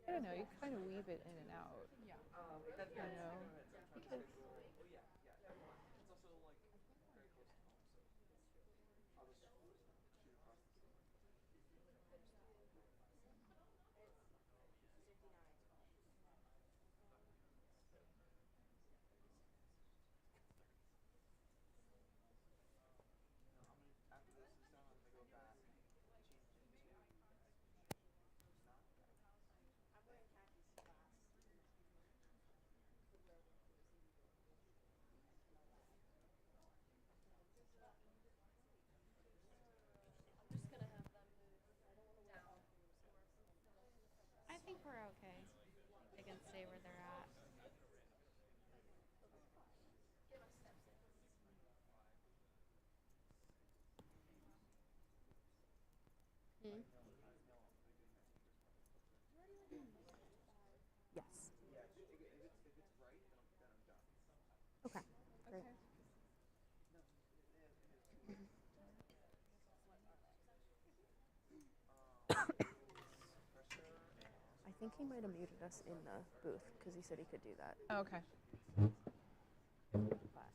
I don't know, you kind of weave it in and out. Yeah. You know, because I think we're okay. They can stay where they're at. Hmm? Yes. Okay. Great. okay. I think he might have muted us in the booth because he said he could do that. Okay. But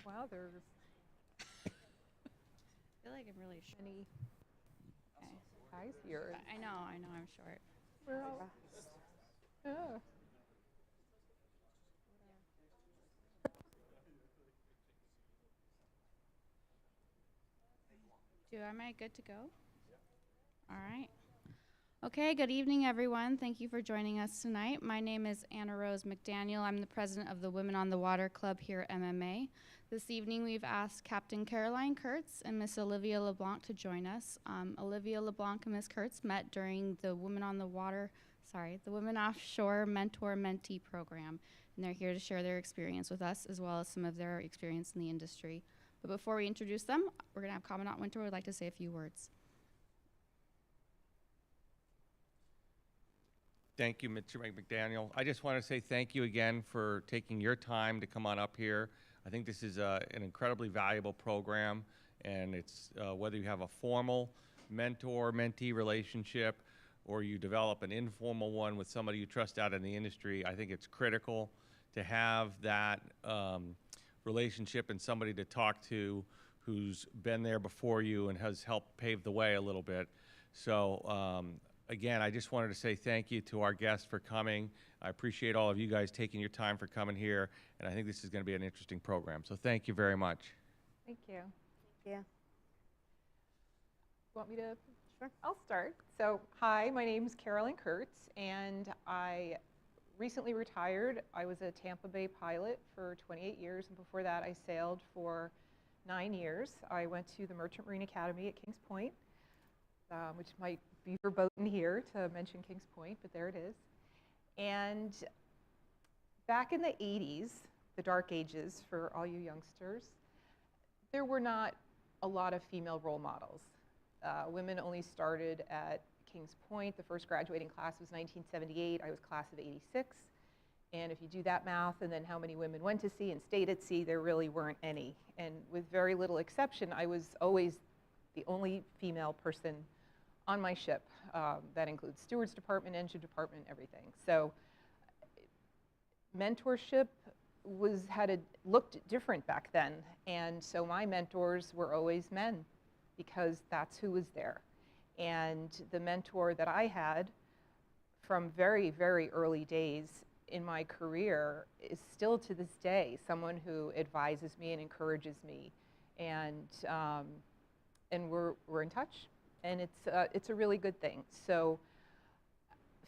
Wow, there's I feel like I'm really short. many Okay. guys here. I know, I'm short. We're all, rest. yeah. Am I good to go? All right. Okay, good evening, everyone. Thank you for joining us tonight. My name is Anna Rose McDaniel. I'm the president of the Women on the Water Club here at MMA. This evening, we've asked Captain Carolyn Kurtz and Miss Olivia LeBlanc to join us. Olivia LeBlanc and Miss Kurtz met during the the Women Offshore Mentor-Mentee program, and they're here to share their experience with us, as well as some of their experience in the industry. But before we introduce them, we're gonna have Commandant Winter would like to say a few words. Thank you, Mr. McDaniel. I just want to say thank you again for taking your time to come on up here. I think this is an incredibly valuable program, and it's whether you have a formal mentor-mentee relationship or you develop an informal one with somebody you trust out in the industry, I think it's critical to have that relationship and somebody to talk to who's been there before you and has helped pave the way a little bit. So again, I just wanted to say thank you to our guests for coming. I appreciate all of you guys taking your time for coming here, and I think this is going to be an interesting program. So thank you very much. Thank you. Yeah. Want me to? Sure. I'll start. So, hi, my name's Carolyn Kurtz, and I recently retired. I was a Tampa Bay Pilot for 28 years, and before that, I sailed for 9 years. I went to the Merchant Marine Academy at Kings Point, which might be verboten here to mention Kings Point, but there it is. And back in the 80s, the dark ages for all you youngsters, there were not a lot of female role models. Women only started at Kings Point. The first graduating class was 1978. I was class of 86. And if you do that math and then how many women went to sea and stayed at sea, there really weren't any. And with very little exception, I was always the only female person on my ship. That includes steward's department, engine department, everything. So mentorship looked different back then. And so my mentors were always men because that's who was there. And the mentor that I had from very, very early days in my career is still to this day someone who advises me and encourages me. And we're in touch. And it's a really good thing. So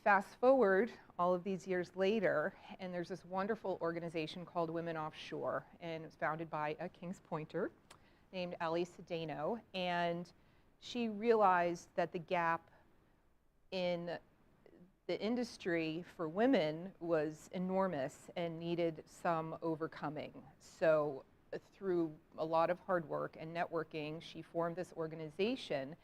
fast forward all of these years later, and there's this wonderful organization called Women Offshore, and it was founded by a Kings Pointer named Ali Sedano, and she realized that the gap in the industry for women was enormous and needed some overcoming. So through a lot of hard work and networking, she formed this organization.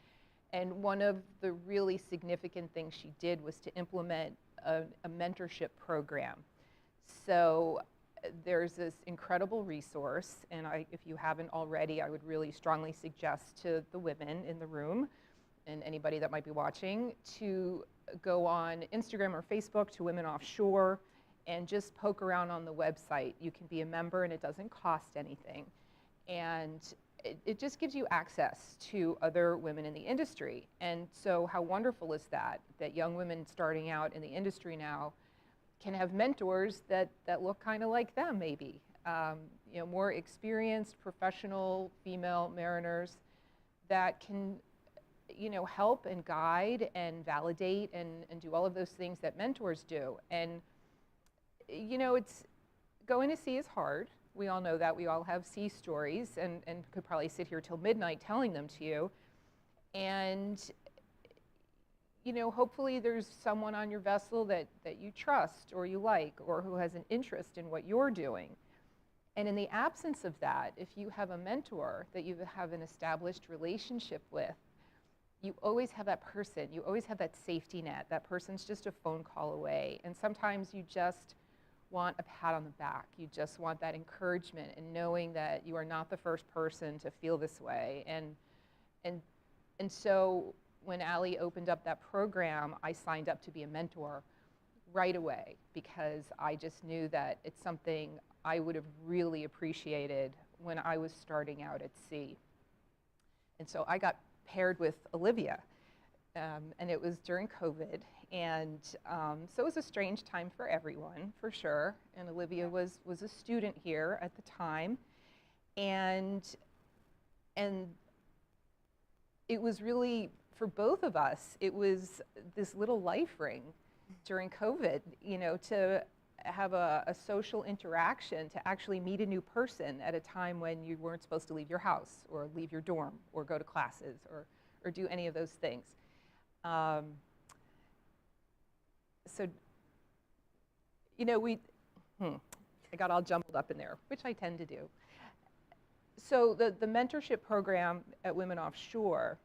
And one of the really significant things she did was to implement a mentorship program. So there's this incredible resource, and if you haven't already, I would really strongly suggest to the women in the room and anybody that might be watching to go on Instagram or Facebook to Women Offshore and just poke around on the website. You can be a member and it doesn't cost anything. And it just gives you access to other women in the industry. And so how wonderful is that young women starting out in the industry now can have mentors that look kind of like them, maybe. You know, more experienced, professional female mariners that can, you know, help and guide and validate and do all of those things that mentors do. And, you know, going to sea is hard. We all know that. We all have sea stories and could probably sit here till midnight telling them to you. And, you know, hopefully there's someone on your vessel that you trust or you like or who has an interest in what you're doing. And in the absence of that, if you have a mentor that you have an established relationship with, you always have that person. You always have that safety net. That person's just a phone call away. And sometimes you just want a pat on the back. You just want that encouragement and knowing that you are not the first person to feel this way. And so when Allie opened up that program, I signed up to be a mentor right away because I just knew that it's something I would have really appreciated when I was starting out at sea. And so I got paired with Olivia, and it was during COVID. And so it was a strange time for everyone, for sure. And Olivia was a student here at the time. And it was really, for both of us, it was this little life ring during COVID, you know, to have a social interaction, to actually meet a new person at a time when you weren't supposed to leave your house or leave your dorm or go to classes or do any of those things. So, you know, I got all jumbled up in there, which I tend to do. So the mentorship program at Women Offshore,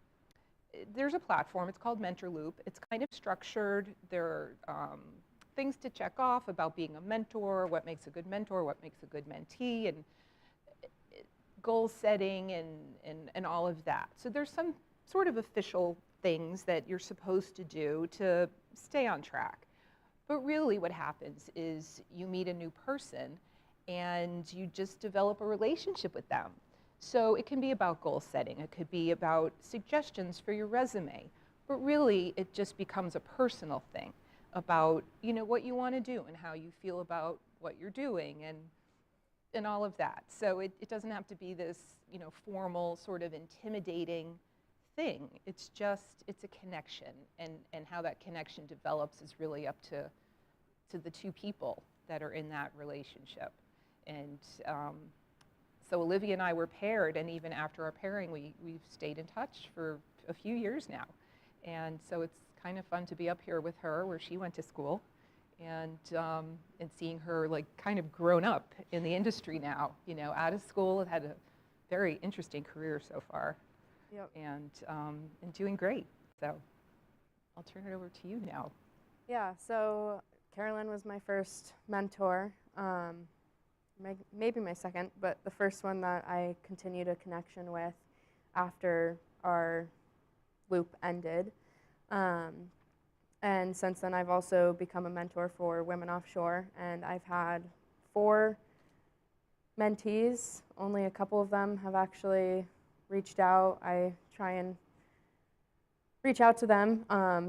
there's a platform, it's called Mentor Loop. It's kind of structured. There are things to check off about being a mentor, what makes a good mentor, what makes a good mentee, and goal setting and all of that. So there's some sort of official things that you're supposed to do to stay on track. But really what happens is you meet a new person and you just develop a relationship with them. So it can be about goal setting, it could be about suggestions for your resume, but really it just becomes a personal thing about, you know, what you want to do and how you feel about what you're doing and all of that. So it doesn't have to be this, you know, formal sort of intimidating thing. It's a connection, and how that connection develops is really up to the two people that are in that relationship. And so Olivia and I were paired, and even after our pairing, we've stayed in touch for a few years now. And so it's kind of fun to be up here with her where she went to school and seeing her like kind of grown up in the industry now, you know, out of school, had a very interesting career so far. Yep. And doing great. So I'll turn it over to you now. Yeah, so Carolyn was my first mentor, maybe my second, but the first one that I continued a connection with after our loop ended. And since then I've also become a mentor for Women Offshore, and I've had 4 mentees. Only a couple of them have actually reached out. I try and reach out to them,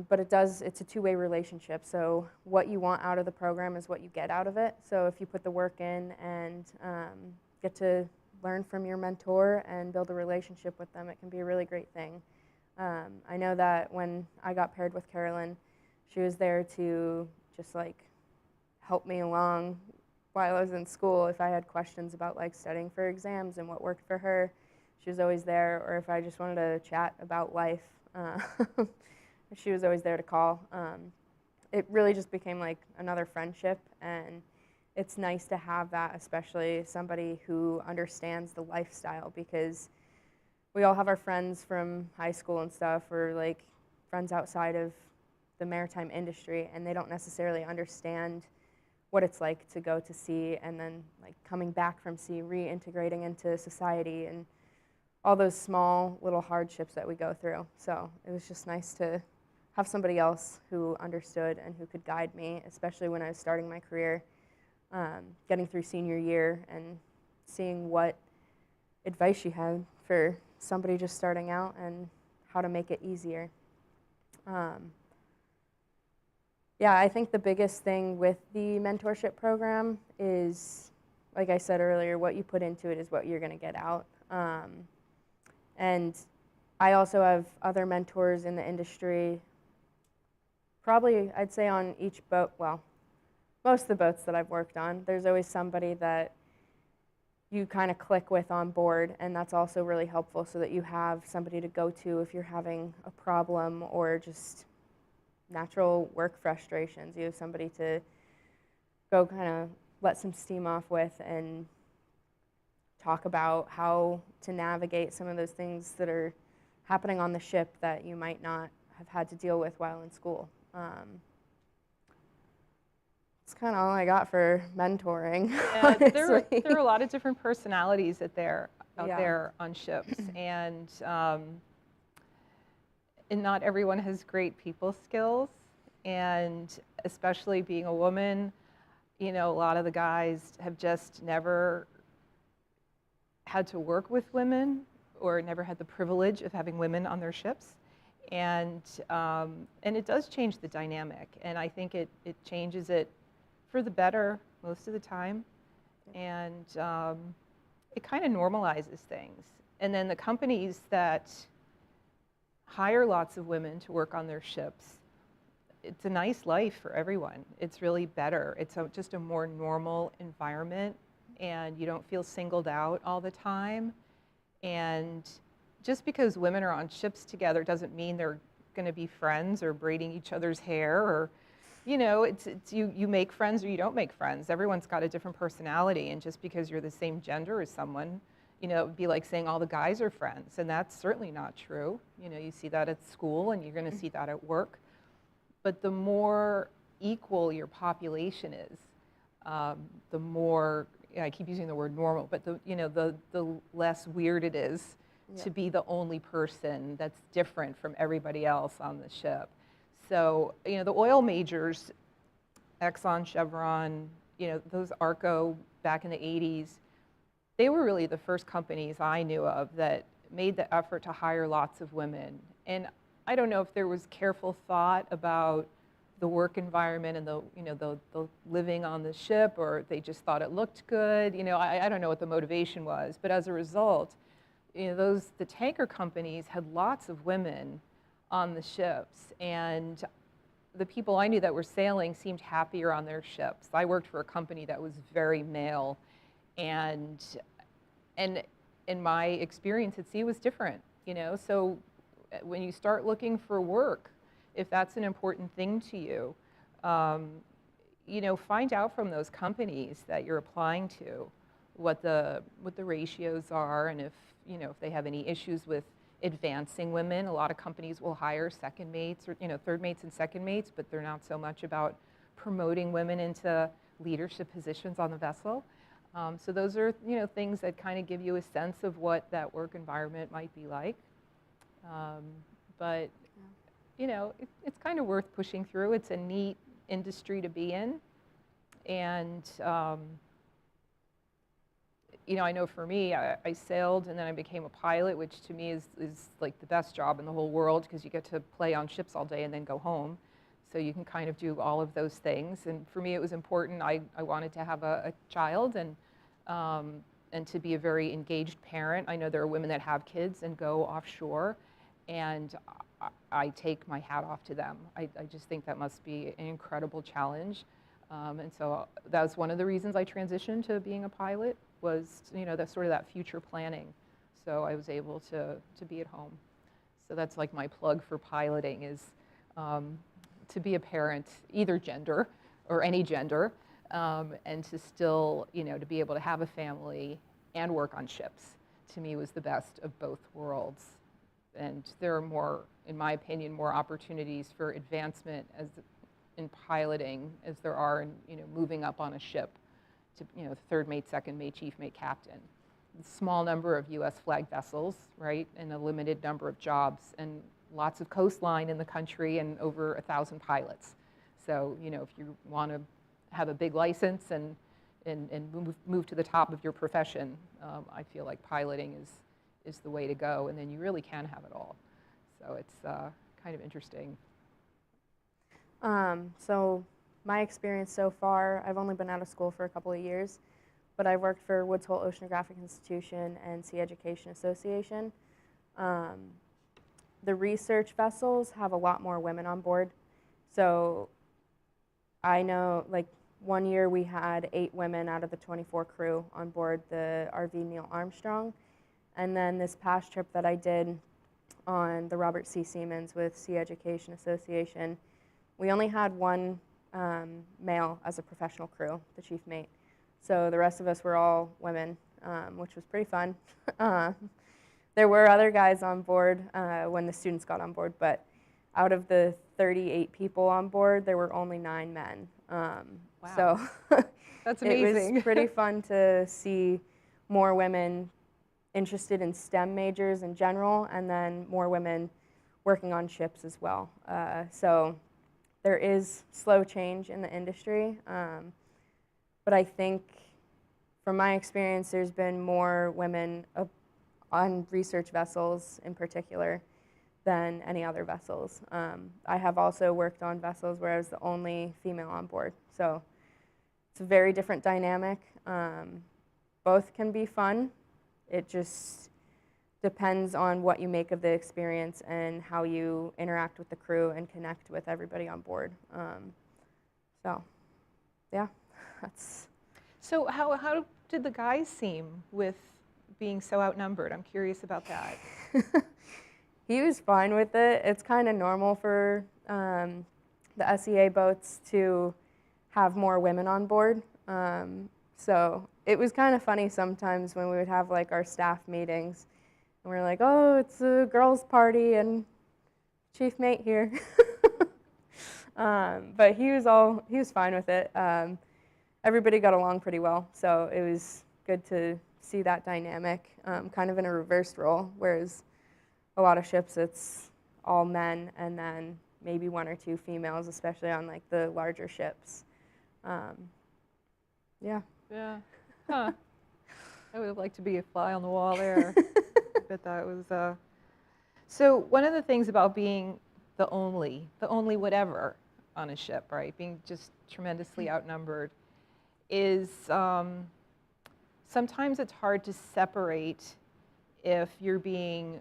but it's a two-way relationship. So what you want out of the program is what you get out of it. So if you put the work in and get to learn from your mentor and build a relationship with them, it can be a really great thing. I know that when I got paired with Carolyn, she was there to just like help me along while I was in school. If I had questions about like studying for exams and what worked for her, she was always there. Or if I just wanted to chat about life, she was always there to call. It really just became like another friendship, and it's nice to have that, especially somebody who understands the lifestyle, because we all have our friends from high school and stuff, or like friends outside of the maritime industry, and they don't necessarily understand what it's like to go to sea and then like coming back from sea, reintegrating into society, and all those small little hardships that we go through. So it was just nice to have somebody else who understood and who could guide me, especially when I was starting my career, getting through senior year and seeing what advice she had for somebody just starting out and how to make it easier. Yeah, I think the biggest thing with the mentorship program is, like I said earlier, what you put into it is what you're going to get out. And I also have other mentors in the industry, probably I'd say on each boat, well, most of the boats that I've worked on, there's always somebody that you kind of click with on board, and that's also really helpful so that you have somebody to go to if you're having a problem or just natural work frustrations. You have somebody to go kind of let some steam off with and talk about how to navigate some of those things that are happening on the ship that you might not have had to deal with while in school. That's kind of all I got for mentoring. Yeah, there honestly. are a lot of different personalities out Yeah. there on ships, and not everyone has great people skills, and especially being a woman, you know, a lot of the guys have just never had to work with women or never had the privilege of having women on their ships. And it does change the dynamic, and I think it changes it for the better most of the time, and it kind of normalizes things. And then the companies that hire lots of women to work on their ships, it's a nice life for everyone. It's really better. It's just a more normal environment, and you don't feel singled out all the time. And just because women are on ships together doesn't mean they're going to be friends or braiding each other's hair, or, you know, you make friends or you don't make friends. Everyone's got a different personality, and just because you're the same gender as someone, you know, it would be like saying all the guys are friends, and that's certainly not true. You know, you see that at school, and you're going to see that at work. But the more equal your population is, the more, I keep using the word normal, but the less weird it is to be the only person that's different from everybody else on the ship. So, you know, the oil majors, Exxon, Chevron, you know, those Arco back in the 80s, they were really the first companies I knew of that made the effort to hire lots of women. And I don't know if there was careful thought about the work environment and the living on the ship, or they just thought it looked good. You know, I don't know what the motivation was, but as a result, you know, the tanker companies had lots of women on the ships, and the people I knew that were sailing seemed happier on their ships. I worked for a company that was very male, and in my experience at sea was different, you know. So when you start looking for work, if that's an important thing to you, you know, find out from those companies that you're applying to what the ratios are, and if, you know, if they have any issues with advancing women. A lot of companies will hire second mates, or, you know, third mates and second mates, but they're not so much about promoting women into leadership positions on the vessel. So those are, you know, things that kind of give you a sense of what that work environment might be like. But, you know, it's kind of worth pushing through. It's a neat industry to be in. And, you know, I know for me, I sailed and then I became a pilot, which to me is like the best job in the whole world, because you get to play on ships all day and then go home. So you can kind of do all of those things. And for me, it was important. I wanted to have a child and to be a very engaged parent. I know there are women that have kids and go offshore, and I take my hat off to them. I just think that must be an incredible challenge. And so that was one of the reasons I transitioned to being a pilot, was, you know, that sort of that future planning. So I was able to be at home. So that's like my plug for piloting, is to be a parent, either gender or any gender, and to still, you know, to be able to have a family and work on ships, to me was the best of both worlds. And there are more, in my opinion, more opportunities for advancement as in piloting as there are in, moving up on a ship to, third mate, second mate, chief mate, captain. Small number of U.S. flag vessels, right, and a limited number of jobs, and lots of coastline in the country, and over 1,000 pilots. So, if you want to have a big license and move to the top of your profession, I feel like piloting is the way to go, and then you really can have it all. So it's kind of interesting. So my experience so far, I've only been out of school for a couple of years, but I've worked for Woods Hole Oceanographic Institution and Sea Education Association. The research vessels have a lot more women on board. So I know, like, one year we had 8 women out of the 24 crew on board the RV Neil Armstrong. And then this past trip that I did on the Robert C. Siemens with Sea Education Association, we only had one male as a professional crew, the chief mate. So the rest of us were all women, which was pretty fun. There were other guys on board when the students got on board, but out of the 38 people on board, there were only 9 men. Wow. So That's amazing. It was pretty fun to see more women interested in STEM majors in general, and then more women working on ships as well. So there is slow change in the industry, but I think from my experience, there's been more women on research vessels in particular than any other vessels. I have also worked on vessels where I was the only female on board. So it's a very different dynamic. Both can be fun. It just depends on what you make of the experience and how you interact with the crew and connect with everybody on board. So, yeah, that's... So how did the guys seem with being so outnumbered? I'm curious about that. He was fine with it. It's kind of normal for the SEA boats to have more women on board. So it was kind of funny sometimes when we would have like our staff meetings and we're like, oh, it's a girls' party and chief mate here. But he was fine with it. Everybody got along pretty well, so it was good to see that dynamic, kind of in a reversed role, whereas a lot of ships it's all men and then maybe 1 or 2 females, especially on like the larger ships. Yeah. Yeah. Huh. I would have liked to be a fly on the wall there. I bet that was. So one of the things about being the only whatever on a ship, right? Being just tremendously outnumbered, is sometimes it's hard to separate if you're being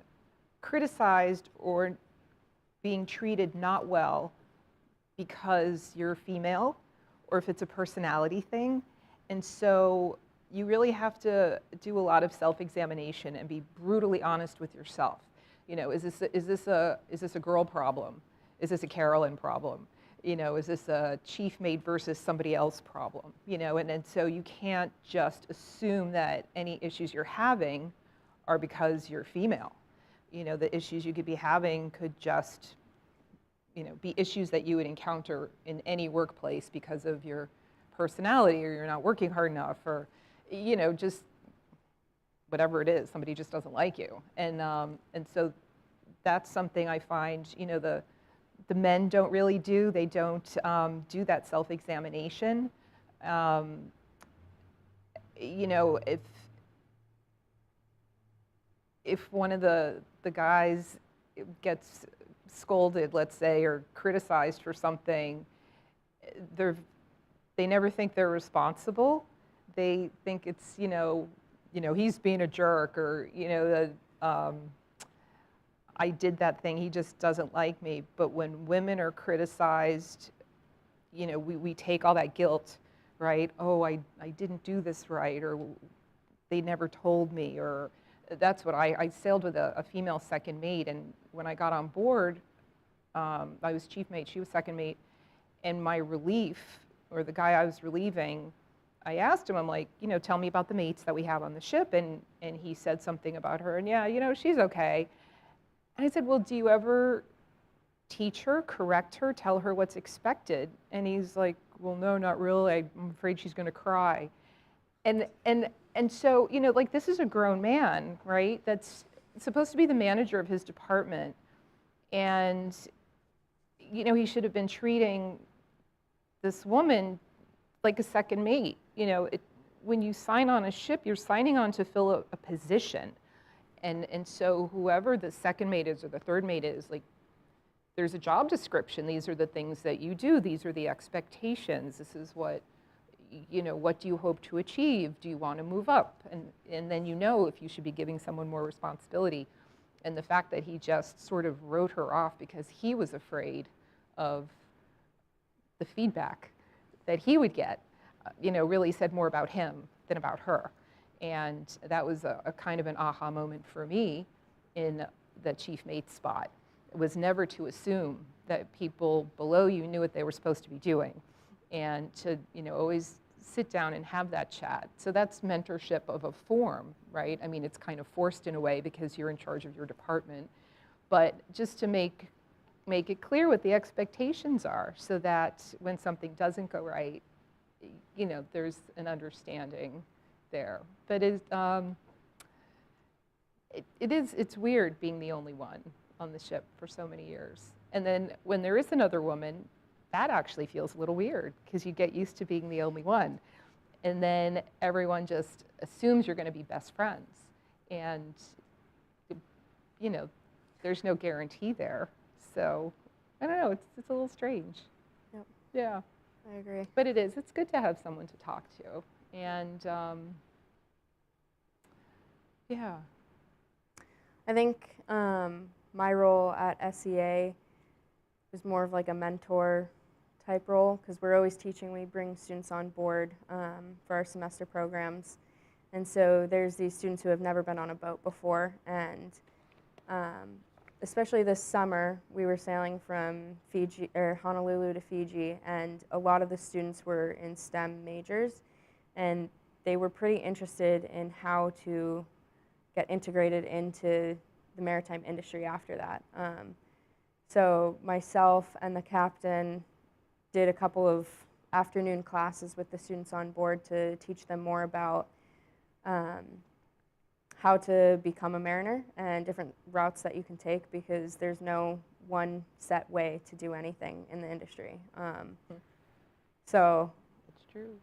criticized or being treated not well because you're female, or if it's a personality thing. And so you really have to do a lot of self-examination and be brutally honest with yourself. Is this a girl problem? Is this a Carolyn problem? Is this a chief mate versus somebody else problem? And so you can't just assume that any issues you're having are because you're female. The issues you could be having could just, be issues that you would encounter in any workplace because of your personality, or you're not working hard enough, or, just whatever it is, somebody just doesn't like you. And so that's something I find, the men don't really do. They don't do that self-examination. If one of the guys gets scolded, let's say, or criticized for something, they never think they're responsible. They think it's, he's being a jerk, or, I did that thing, he just doesn't like me. But when women are criticized, we take all that guilt, right? Oh, I didn't do this right, or they never told me, or that's what I sailed with a female second mate, and when I got on board, I was chief mate, she was second mate, and my relief, or the guy I was relieving, I asked him, I'm like, tell me about the mates that we have on the ship, and he said something about her, and yeah, she's okay. And I said, well, do you ever teach her, correct her, tell her what's expected. And he's like, well, no, not really. I'm afraid she's going to cry. And so, you know, like, this is a grown man, right? That's supposed to be the manager of his department. And, you know, he should have been treating this woman like a second mate. You know, when you sign on a ship, you're signing on to fill a position. And so whoever the second mate is or the third mate is, like, there's a job description. These are the things that you do. These are the expectations. This is what, you know, what do you hope to achieve? Do you want to move up? And then you know if you should be giving someone more responsibility. And the fact that he just sort of wrote her off because he was afraid of the feedback that he would get, you know, really said more about him than about her. And that was a kind of an aha moment for me in the chief mate spot. It was never to assume that people below you knew what they were supposed to be doing, and to, you know, always sit down and have that chat. So that's mentorship of a form, right? I mean, it's kind of forced in a way because you're in charge of your department, but just to make it clear what the expectations are, so that when something doesn't go right, you know, there's an understanding there. But it's weird being the only one on the ship for so many years. And then when there is another woman, that actually feels a little weird because you get used to being the only one. And then everyone just assumes you're going to be best friends. And, you know, there's no guarantee there. So, I don't know, it's a little strange. Yep. Yeah. I agree. But it is. It's good to have someone to talk to. And, yeah. I think my role at SEA is more of like a mentor type role, because we're always teaching. We bring students on board for our semester programs. And so there's these students who have never been on a boat before. And especially this summer, we were sailing from Fiji, or Honolulu to Fiji, and a lot of the students were in STEM majors. And they were pretty interested in how to get integrated into the maritime industry after that. So myself and the captain did a couple of afternoon classes with the students on board to teach them more about how to become a mariner and different routes that you can take, because there's no one set way to do anything in the industry. So It's true.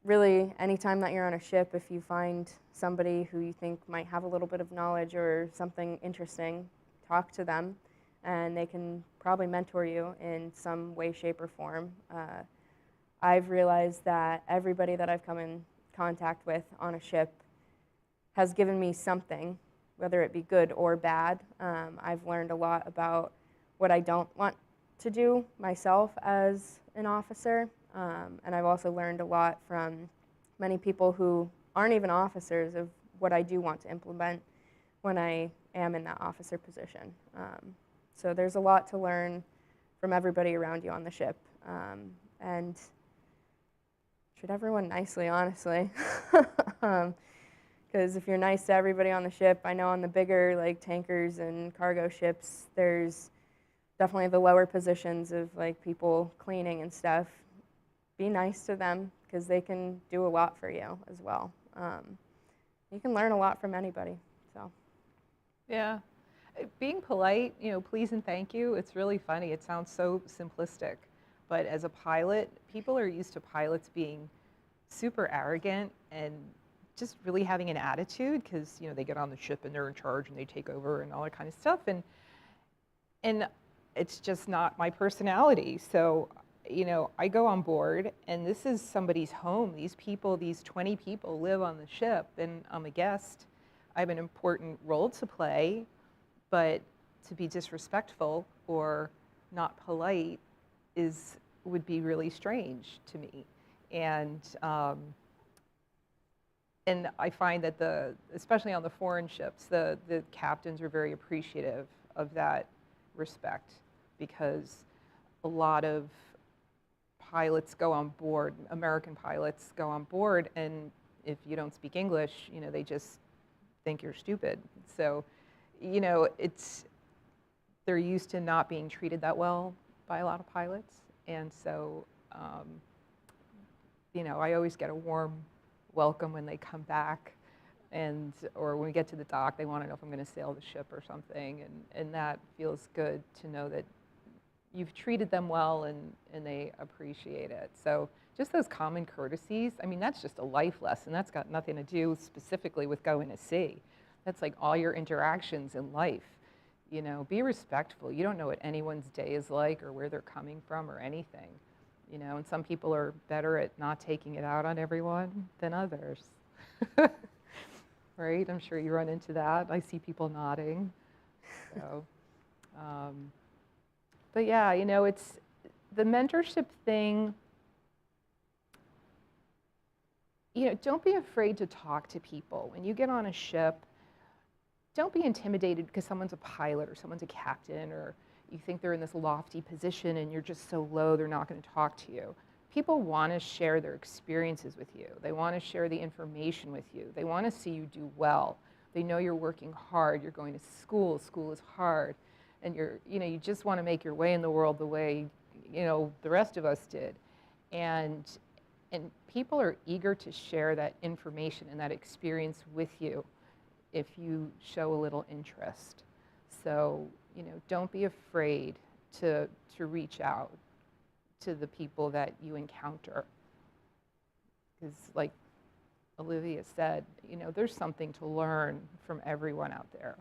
really, anytime that you're on a ship, if you find somebody who you think might have a little bit of knowledge or something interesting, talk to them, and they can probably mentor you in some way, shape, or form. I've realized that everybody that I've come in contact with on a ship has given me something, whether it be good or bad. I've learned a lot about what I don't want to do myself as an officer. And I've also learned a lot from many people who aren't even officers of what I do want to implement when I am in that officer position. So there's a lot to learn from everybody around you on the ship. And treat everyone nicely, honestly. Because if you're nice to everybody on the ship, I know on the bigger like tankers and cargo ships, there's definitely the lower positions of like people cleaning and stuff. Be nice to them, because they can do a lot for you as well. You can learn a lot from anybody. So, Yeah. Being polite, you know, please and thank you, it's really funny. It sounds so simplistic. But as a pilot, people are used to pilots being super arrogant and just really having an attitude, because, you know, they get on the ship and they're in charge and they take over and all that kind of stuff. And it's just not my personality. So, you know, I go on board, and this is somebody's home. These people, these 20 people live on the ship, and I'm a guest. I have an important role to play, but to be disrespectful or not polite would be really strange to me. And I find that especially on the foreign ships, the captains are very appreciative of that respect, because a lot of pilots go on board, American pilots go on board, and if you don't speak English, you know, they just think you're stupid. So, you know, they're used to not being treated that well by a lot of pilots. And so, you know, I always get a warm welcome when they come back, or when we get to the dock, they want to know if I'm going to sail the ship or something, and that feels good to know that you've treated them well and they appreciate it. So just those common courtesies, I mean, that's just a life lesson. That's got nothing to do specifically with going to sea. That's like all your interactions in life. You know, be respectful. You don't know what anyone's day is like or where they're coming from or anything. You know, and some people are better at not taking it out on everyone than others. Right? I'm sure you run into that. I see people nodding. So, but yeah, you know, it's the mentorship thing. You know, don't be afraid to talk to people. When you get on a ship, don't be intimidated because someone's a pilot or someone's a captain, or you think they're in this lofty position and you're just so low they're not going to talk to you. People want to share their experiences with you. They want to share the information with you. They want to see you do well. They know you're working hard. You're going to school. School is hard. And you just want to make your way in the world the way, you know, the rest of us did. And people are eager to share that information and that experience with you if you show a little interest. So, you know, don't be afraid to reach out to the people that you encounter. Because like Olivia said, you know, there's something to learn from everyone out there.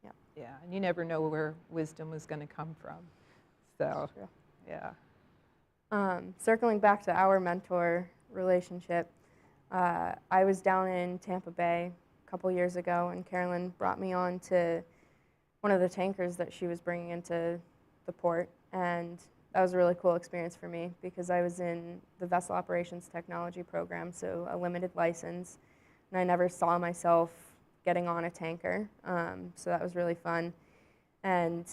Yeah. Yeah, and you never know where wisdom is going to come from. So, yeah. Circling back to our mentor relationship, I was down in Tampa Bay a couple years ago, and Carolyn brought me on to one of the tankers that she was bringing into the port, and that was a really cool experience for me because I was in the Vessel Operations Technology program, so a limited license, and I never saw myself getting on a tanker, so that was really fun. And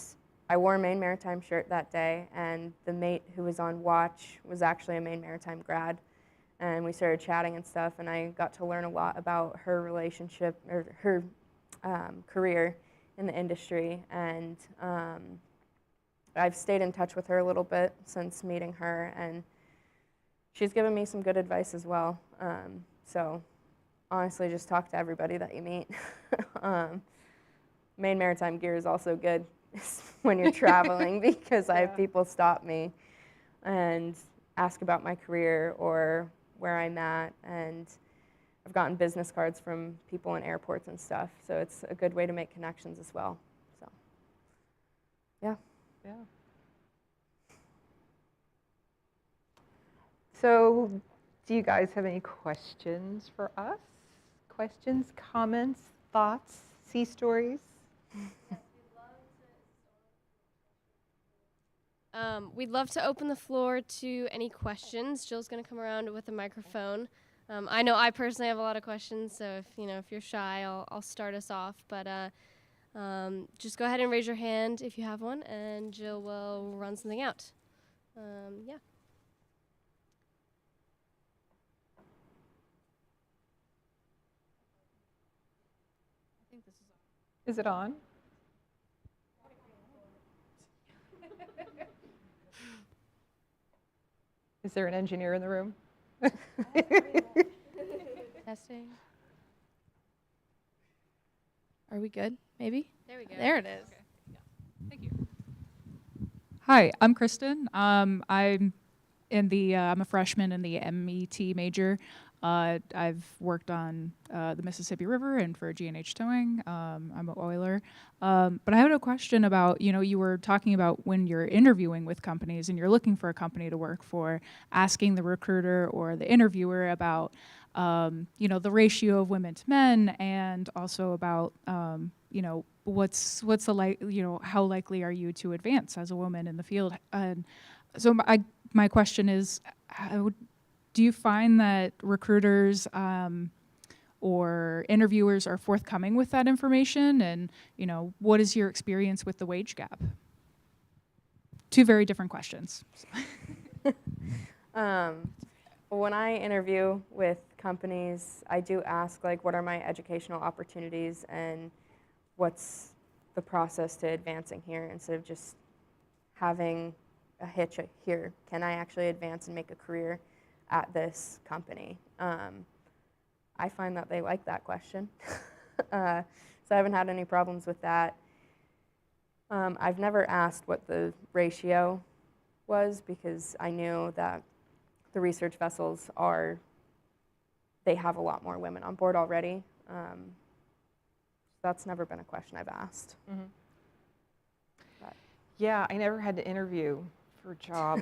I wore a Maine Maritime shirt that day, and the mate who was on watch was actually a Maine Maritime grad, and we started chatting and stuff, and I got to learn a lot about her relationship, or her career in the industry, and I've stayed in touch with her a little bit since meeting her, and she's given me some good advice as well. So honestly, just talk to everybody that you meet. Maine Maritime gear is also good when you're traveling because I have people stop me and ask about my career or where I'm at, and I've gotten business cards from people in airports and stuff, so it's a good way to make connections as well. So, yeah. Yeah. So, do you guys have any questions for us? Questions, comments, thoughts, sea stories? We'd love to open the floor to any questions. Jill's going to come around with a microphone. I know I personally have a lot of questions, so if you're shy, I'll start us off. But just go ahead and raise your hand if you have one, and Jill will run something out. Yeah. I think this is on. Is it on? Is there an engineer in the room? Testing. Are we good? Maybe? There we go. There it is. Okay. Thank you. Hi, I'm Kristen. I'm a freshman in the MET major. I've worked on the Mississippi River and for G&H Towing. I'm an oiler. But I had a question about, you were talking about when you're interviewing with companies and you're looking for a company to work for, asking the recruiter or the interviewer about, the ratio of women to men, and also about, what's how likely are you to advance as a woman in the field? And so my question is, do you find that recruiters or interviewers are forthcoming with that information? And, what is your experience with the wage gap? Two very different questions. When I interview with companies, I do ask, what are my educational opportunities and what's the process to advancing here instead of just having a hitch here. Can I actually advance and make a career at this company? I find that they like that question. So I haven't had any problems with that. I've never asked what the ratio was because I knew that the research vessels they have a lot more women on board already. That's never been a question I've asked. Mm-hmm. Yeah, I never had to interview for a job.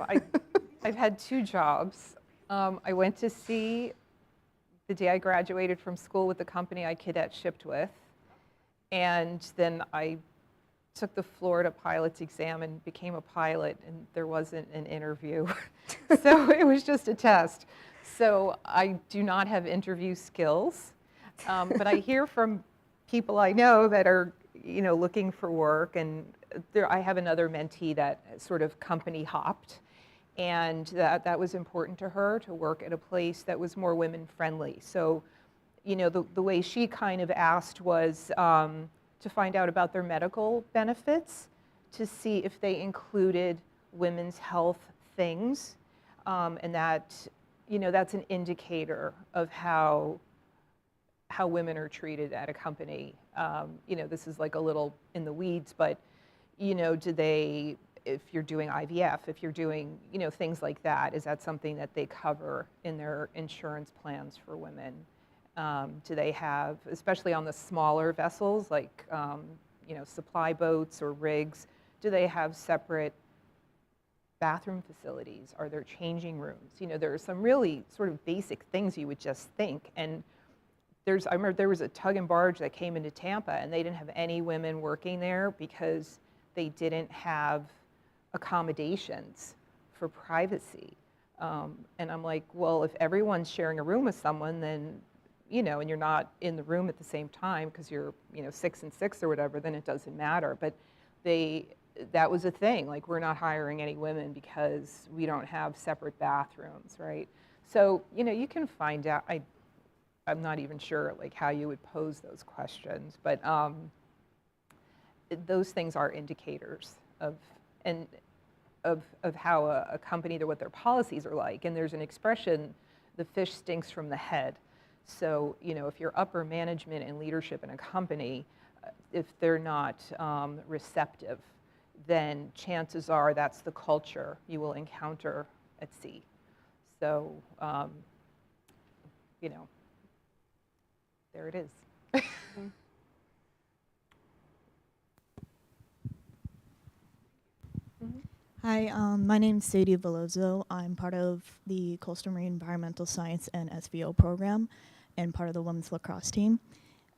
I've had 2 jobs. I went to sea the day I graduated from school with the company I cadet-shipped with, and then I took the Florida pilot's exam and became a pilot, and there wasn't an interview. So it was just a test. So I do not have interview skills, but I hear from people I know that are, looking for work, and I have another mentee that sort of company hopped, and that was important to her, to work at a place that was more women friendly. So, the way she kind of asked was to find out about their medical benefits, to see if they included women's health things, and that's an indicator of how women are treated at a company. This is like a little in the weeds, but if you're doing IVF, if you're doing, things like that, is that something that they cover in their insurance plans for women? Do they have, especially on the smaller vessels, like, supply boats or rigs, do they have separate bathroom facilities? Are there changing rooms? There are some really sort of basic things you would just think. And I remember there was a tug and barge that came into Tampa, and they didn't have any women working there because they didn't have accommodations for privacy. And I'm like, well, if everyone's sharing a room with someone, then, and you're not in the room at the same time because you're, 6 and 6 or whatever, then it doesn't matter. But that was a thing, like, we're not hiring any women because we don't have separate bathrooms, right? So, you can find out. I'm not even sure, like, how you would pose those questions, but those things are indicators of how a company, what their policies are like. And there's an expression, the fish stinks from the head. So, if you're upper management and leadership in a company, if they're not receptive, then chances are that's the culture you will encounter at sea. So, there it is. Hi, my name's Sadie Veloso. I'm part of the Coastal Marine Environmental Science and SVO program and part of the women's lacrosse team.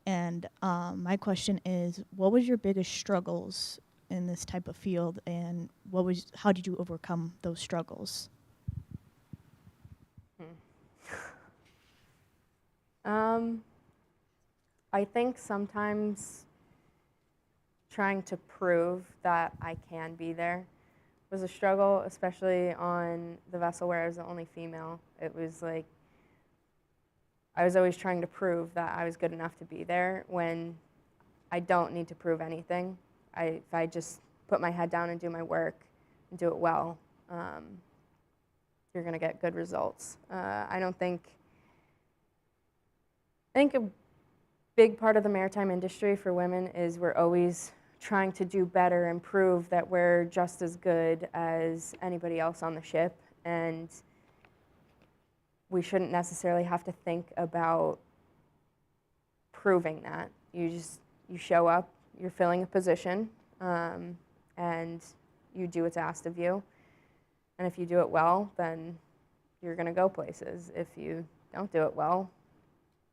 And my question is, what was your biggest struggles in this type of field, and how did you overcome those struggles? I think sometimes trying to prove that I can be there was a struggle, especially on the vessel where I was the only female. It was like I was always trying to prove that I was good enough to be there when I don't need to prove anything. If I just put my head down and do my work and do it well, you're going to get good results. I think a big part of the maritime industry for women is we're always trying to do better and prove that we're just as good as anybody else on the ship, and we shouldn't necessarily have to think about proving that. You show up, you're filling a position, and you do what's asked of you, and if you do it well, then you're going to go places. If you don't do it well,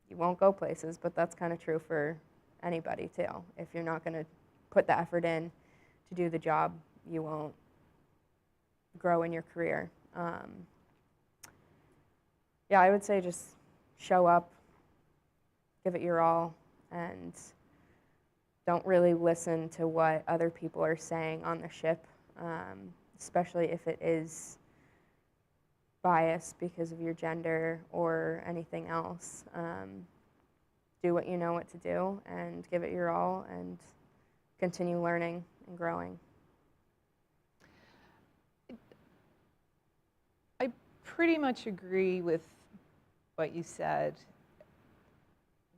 you won't go places, but that's kind of true for anybody too. If you're not going to put the effort in to do the job, you won't grow in your career. Yeah, I would say just show up, give it your all, and don't really listen to what other people are saying on the ship, especially if it is biased because of your gender or anything else. Do what you know what to do and give it your all, and continue learning and growing. I pretty much agree with what you said.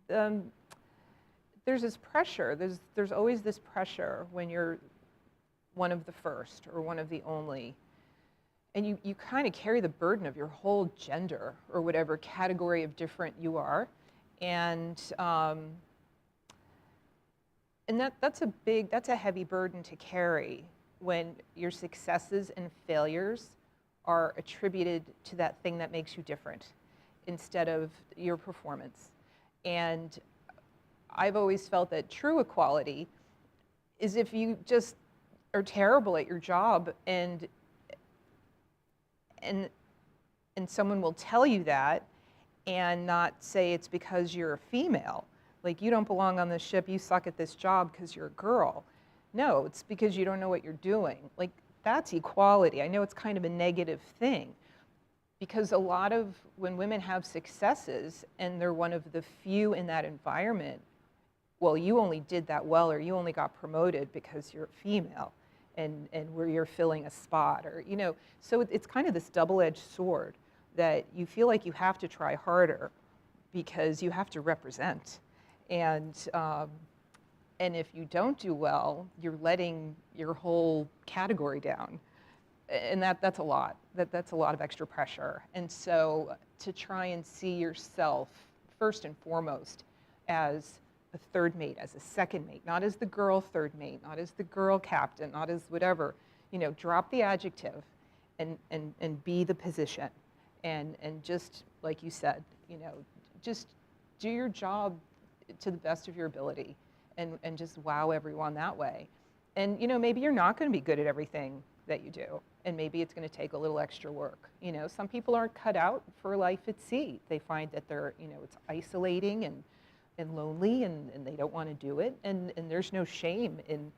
There's this pressure. There's always this pressure when you're one of the first or one of the only. And you kind of carry the burden of your whole gender or whatever category of different you are. And that's a heavy burden to carry when your successes and failures are attributed to that thing that makes you different instead of your performance. And I've always felt that true equality is if you just are terrible at your job and someone will tell you that and not say it's because you're a female. Like, you don't belong on this ship, you suck at this job because you're a girl. No, it's because you don't know what you're doing. Like, that's equality. I know it's kind of a negative thing, because a lot of when women have successes and they're one of the few in that environment, well, you only did that well, or you only got promoted because you're a female and where you're filling a spot, or, you know, so it's kind of this double-edged sword that you feel like you have to try harder because you have to represent. And if you don't do well, you're letting your whole category down. And that's a lot. That's a lot of extra pressure. And so to try and see yourself first and foremost as a third mate, as a second mate, not as the girl third mate, not as the girl captain, not as whatever, you know, drop the adjective and be the position. And just like you said, you know, just do your job to the best of your ability and just wow everyone that way. And, you know, maybe you're not going to be good at everything that you do, and maybe it's going to take a little extra work. You know, some people aren't cut out for life at sea. They find that they're, you know, it's isolating and lonely, and they don't want to do it, and there's no shame in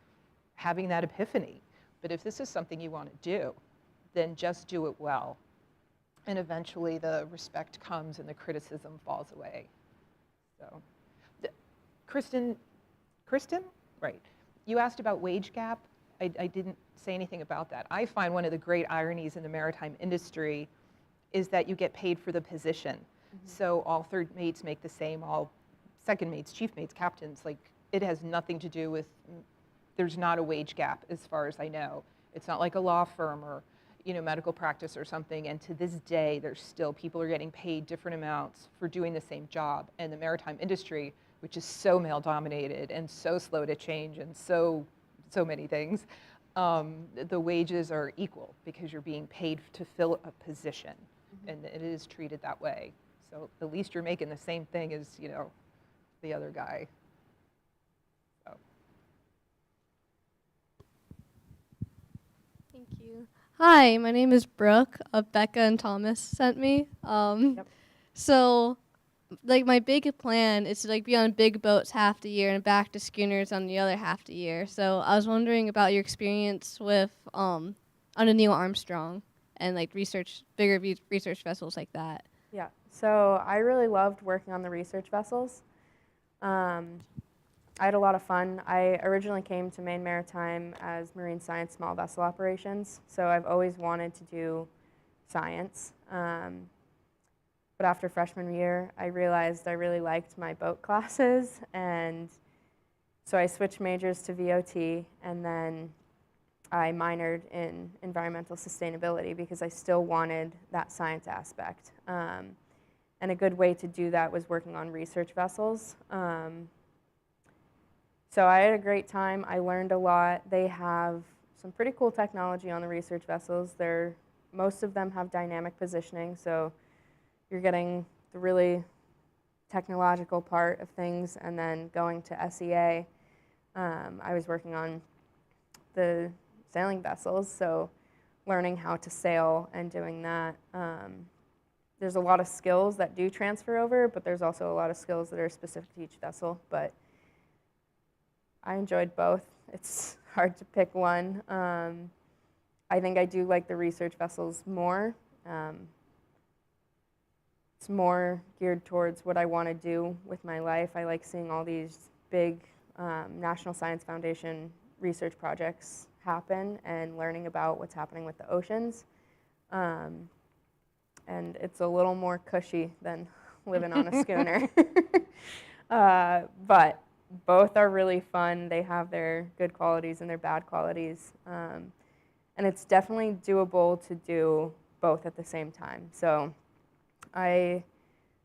having that epiphany. But if this is something you want to do, then just do it well. And eventually the respect comes and the criticism falls away. So, Kristen, right, you asked about wage gap. I didn't say anything about that. I find one of the great ironies in the maritime industry is that you get paid for the position. Mm-hmm. So all third mates make the same, all second mates, chief mates, captains, like, it has nothing to do with, there's not a wage gap as far as I know. It's not like a law firm or, you know, medical practice or something, and to this day, there's still, people are getting paid different amounts for doing the same job. And the maritime industry, which is so male-dominated and so slow to change and so many things, the wages are equal because you're being paid to fill a position, mm-hmm. and it is treated that way. So at least you're making the same thing as, you know, the other guy. So. Thank you. Hi, my name is Brooke. Becca and Thomas sent me. Yep. So, like, my big plan is to, like, be on big boats half the year and back to schooners on the other half the year. So I was wondering about your experience with under Neil Armstrong and, like, bigger research vessels like that. Yeah, so I really loved working on the research vessels. I had a lot of fun. I originally came to Maine Maritime as marine science small vessel operations, so I've always wanted to do science. But after freshman year, I realized I really liked my boat classes, and so I switched majors to VOT, and then I minored in environmental sustainability because I still wanted that science aspect. And a good way to do that was working on research vessels. So I had a great time. I learned a lot. They have some pretty cool technology on the research vessels. Most of them have dynamic positioning, so you're getting the really technological part of things, and then going to SEA. I was working on the sailing vessels, so learning how to sail and doing that. There's a lot of skills that do transfer over, but there's also a lot of skills that are specific to each vessel. But I enjoyed both. It's hard to pick one. I think I do like the research vessels more. It's more geared towards what I want to do with my life. I like seeing all these big National Science Foundation research projects happen and learning about what's happening with the oceans. And it's a little more cushy than living on a schooner. But both are really fun. They have their good qualities and their bad qualities. And it's definitely doable to do both at the same time. So I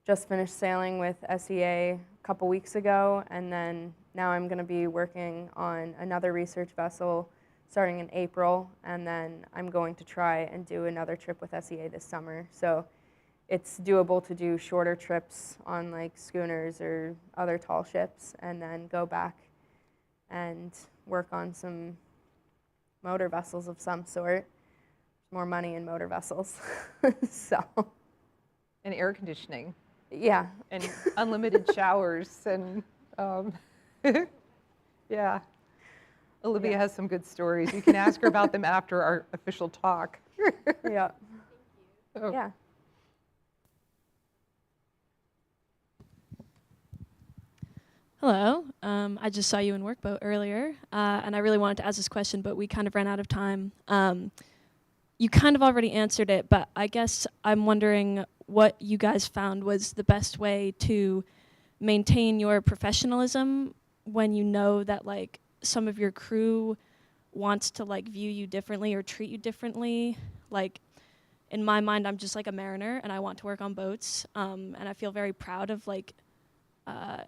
just finished sailing with SEA a couple weeks ago, and then now I'm going to be working on another research vessel starting in April, and then I'm going to try and do another trip with SEA this summer. So it's doable to do shorter trips on like schooners or other tall ships, and then go back and work on some motor vessels of some sort. More money in motor vessels. So. And air conditioning. Yeah. And unlimited showers and yeah. Olivia has some good stories. You can ask her about them after our official talk. Yeah. Oh. Yeah. Hello. I just saw you in Workboat earlier, and I really wanted to ask this question, but we kind of ran out of time. You kind of already answered it, but I guess I'm wondering what you guys found was the best way to maintain your professionalism when you know that like some of your crew wants to like view you differently or treat you differently. Like in my mind, I'm just like a mariner and I want to work on boats, and I feel very proud of like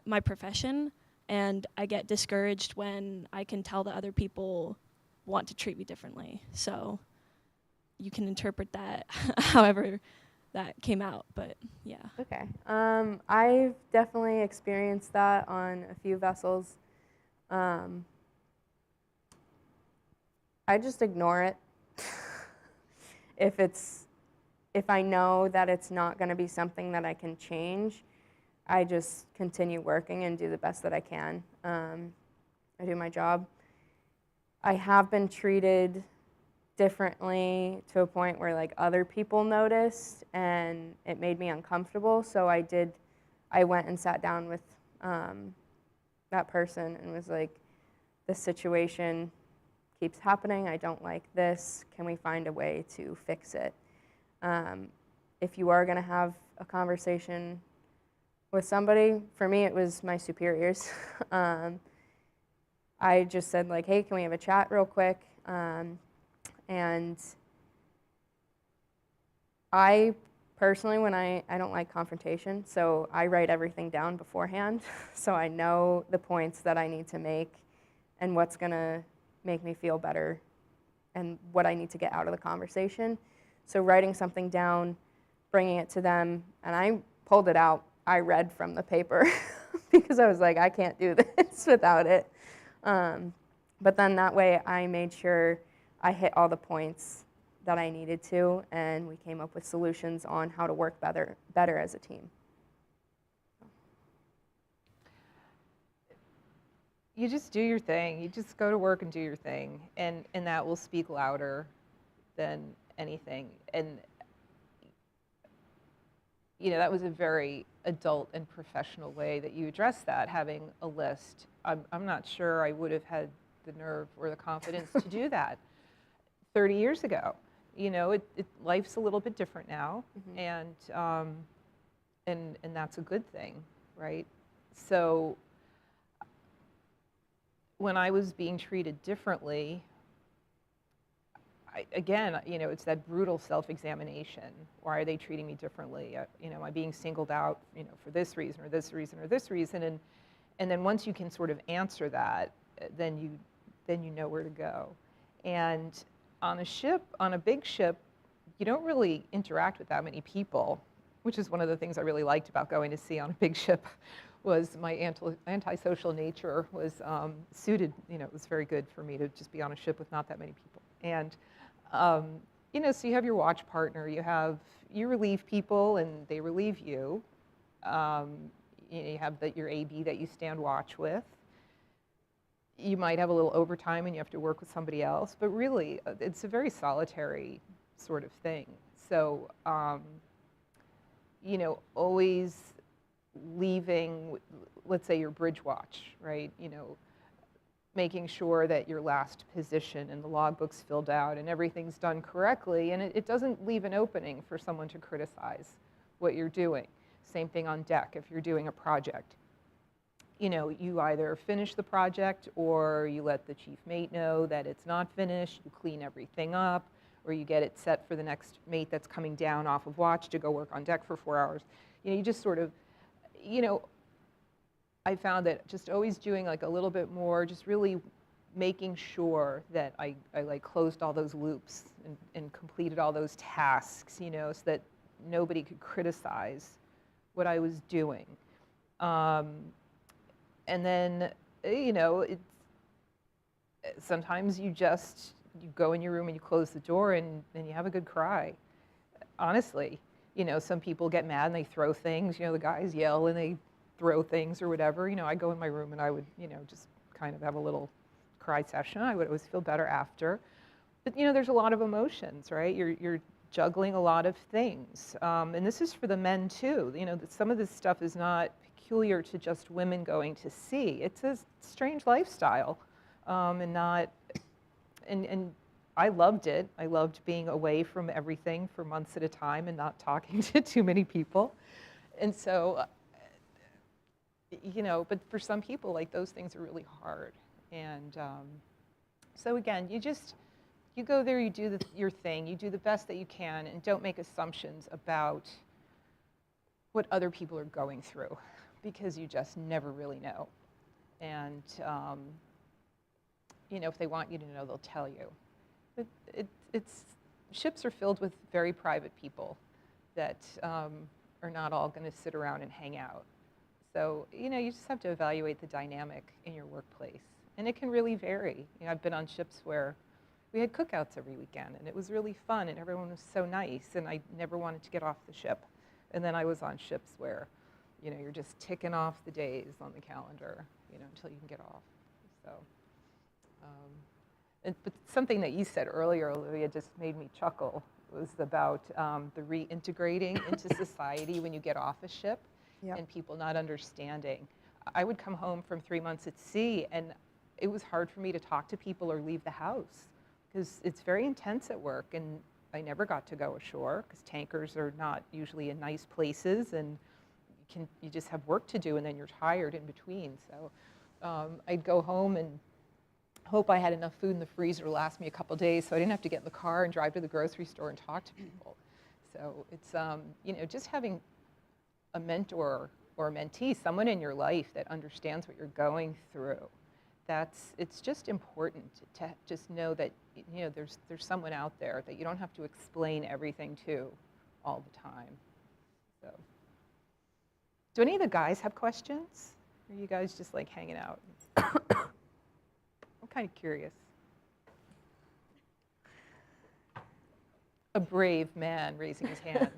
my profession, and I get discouraged when I can tell that other people want to treat me differently. So you can interpret that however that came out, but yeah. Okay. I've definitely experienced that on a few vessels. I just ignore it. If I know that it's not going to be something that I can change, I just continue working and do the best that I can. I do my job. I have been treated differently to a point where like other people noticed and it made me uncomfortable. So I went and sat down with that person and was like, this situation keeps happening. I don't like this. Can we find a way to fix it? If you are going to have a conversation with somebody, for me it was my superiors. I just said like, hey, can we have a chat real quick? And I personally, when I don't like confrontation, so I write everything down beforehand so I know the points that I need to make and what's going to make me feel better and what I need to get out of the conversation. So writing something down, bringing it to them, and I pulled it out. I read from the paper because I was like, I can't do this without it. But then that way I made sure I hit all the points that I needed to, and we came up with solutions on how to work better as a team. You just do your thing. You just go to work and do your thing, and that will speak louder than anything. And you know, that was a very adult and professional way that you addressed that, having a list. I'm not sure I would have had the nerve or the confidence to do that 30 years ago. You know, life's a little bit different now, mm-hmm. and that's a good thing, right? So when I was being treated differently, again, you know, it's that brutal self-examination. Why are they treating me differently? You know, am I being singled out, you know, for this reason or this reason or this reason? And then once you can sort of answer that, then you know where to go. And on a ship, on a big ship, you don't really interact with that many people, which is one of the things I really liked about going to sea on a big ship. Was my antisocial nature was suited, you know, it was very good for me to just be on a ship with not that many people. And you know, so you have your watch partner, you relieve people and they relieve you. You have your AB that you stand watch with. You might have a little overtime and you have to work with somebody else, but really it's a very solitary sort of thing. So, you know, always leaving let's say your bridge watch, right? You know, making sure that your last position and the logbook's filled out and everything's done correctly, and it doesn't leave an opening for someone to criticize what you're doing. Same thing on deck if you're doing a project. You know, you either finish the project or you let the chief mate know that it's not finished, you clean everything up, or you get it set for the next mate that's coming down off of watch to go work on deck for 4 hours. You know, you just sort of, you know, I found that just always doing like a little bit more, just really making sure that I like closed all those loops and completed all those tasks, you know, so that nobody could criticize what I was doing. And then, you know, sometimes you go in your room and you close the door and you have a good cry, honestly. You know, some people get mad and they throw things, you know, the guys yell and they throw things or whatever. You know, I go in my room and I would, you know, just kind of have a little cry session. I would always feel better after. But, you know, there's a lot of emotions, right? You're juggling a lot of things. And this is for the men too. You know, some of this stuff is not peculiar to just women going to sea. It's a strange lifestyle. And I loved it. I loved being away from everything for months at a time and not talking to too many people. And so, you know, but for some people, like, those things are really hard. And so again, you go there, you do your thing, you do the best that you can, and don't make assumptions about what other people are going through, because you just never really know. And, you know, if they want you to know, they'll tell you. But ships are filled with very private people that are not all going to sit around and hang out. So, you know, you just have to evaluate the dynamic in your workplace. And it can really vary. You know, I've been on ships where we had cookouts every weekend, and it was really fun, and everyone was so nice, and I never wanted to get off the ship. And then I was on ships where, you know, you're just ticking off the days on the calendar, you know, until you can get off. So, but something that you said earlier, Olivia, just made me chuckle, was about the reintegrating into society when you get off a ship. Yep. And people not understanding. I would come home from 3 months at sea, and it was hard for me to talk to people or leave the house, because it's very intense at work, and I never got to go ashore because tankers are not usually in nice places, and you just have work to do, and then you're tired in between. So I'd go home and hope I had enough food in the freezer to last me a couple days, so I didn't have to get in the car and drive to the grocery store and talk to people. So it's you know, just having a mentor or a mentee, someone in your life that understands what you're going through. It's just important to just know that, you know, there's someone out there that you don't have to explain everything to all the time. So, do any of the guys have questions? Or are you guys just like hanging out? I'm kind of curious. A brave man raising his hand.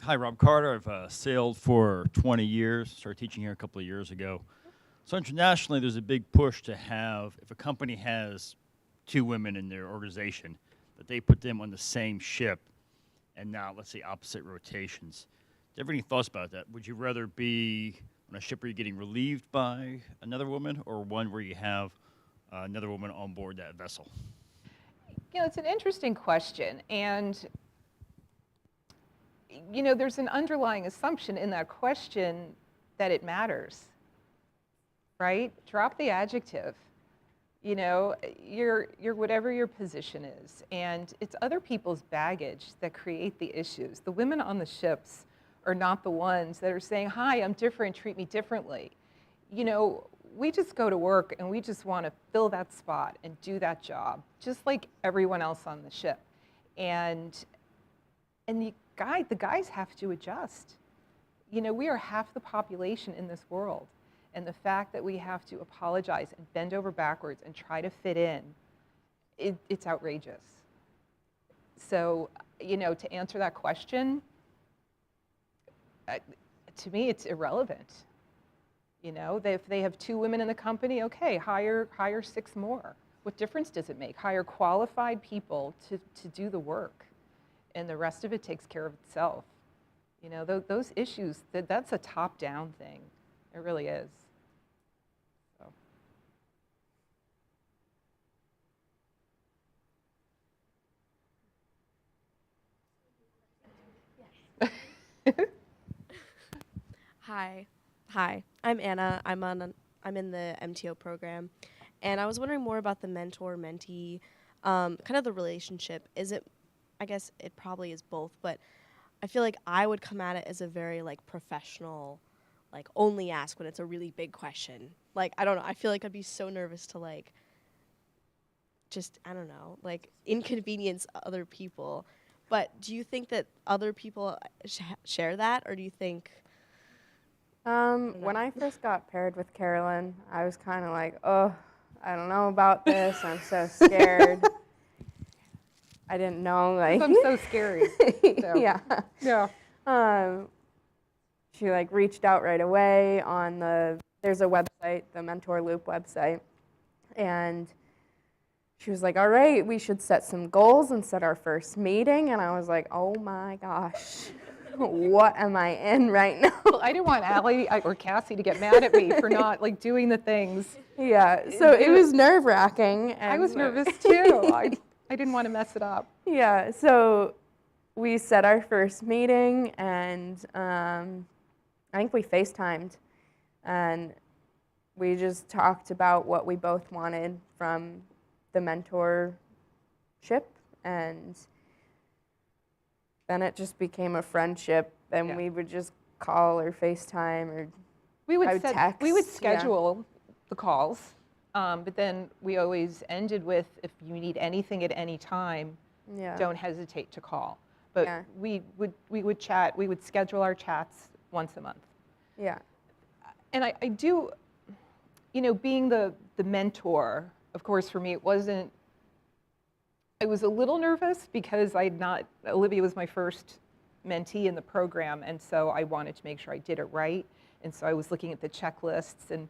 Hi, Rob Carter. I've sailed for 20 years, started teaching here a couple of years ago. So internationally, there's a big push to have, if a company has 2 women in their organization, that they put them on the same ship and not, let's say, opposite rotations. Do you have any thoughts about that? Would you rather be on a ship where you're getting relieved by another woman, or one where you have another woman on board that vessel? You know, it's an interesting question. And you know, there's an underlying assumption in that question that it matters, right? Drop the adjective. You know, you're whatever your position is, and it's other people's baggage that create the issues. The women on the ships are not the ones that are saying, "Hi, I'm different, treat me differently." You know, we just go to work and we just want to fill that spot and do that job, just like everyone else on the ship. And the guys have to adjust. You know, we are half the population in this world, and the fact that we have to apologize and bend over backwards and try to fit in, it's outrageous. So, you know, to answer that question, to me, it's irrelevant. You know, if they have 2 women in the company, okay, hire 6 more. What difference does it make? Hire qualified people to do the work, and the rest of it takes care of itself. You know, those issues, that's a top-down thing. It really is. So. Hi. Hi. I'm Anna. I'm in the MTO program. And I was wondering more about the mentor-mentee, kind of the relationship. Is it, I guess it probably is both, but I feel like I would come at it as a very like professional, like only ask when it's a really big question. Like, I don't know, I feel like I'd be so nervous to like, just, I don't know, like inconvenience other people. But do you think that other people share that, or do you think? When I first got paired with Carolyn, I was kind of like, oh, I don't know about this. I'm so scared. I didn't know, like. I'm so scary. So. Yeah. Yeah. She like reached out right away on there's a website, the Mentor Loop website, and she was like, all right, we should set some goals and set our first meeting. And I was like, oh my gosh, what am I in right now? Well, I didn't want Allie or Cassie to get mad at me for not like doing the things. Yeah, so it was nerve-wracking. I was nervous too. I didn't want to mess it up. Yeah, so we set our first meeting, and I think we FaceTimed, and we just talked about what we both wanted from the mentorship, and then it just became a friendship, and we would just call or FaceTime or we would text. We would schedule the calls, but then we always ended with, if you need anything at any time, don't hesitate to call. But we would chat. We would schedule our chats once a month. Yeah. And I do, you know, being the mentor, of course, for me, I was a little nervous because Olivia was my first mentee in the program, and so I wanted to make sure I did it right. And so I was looking at the checklists and,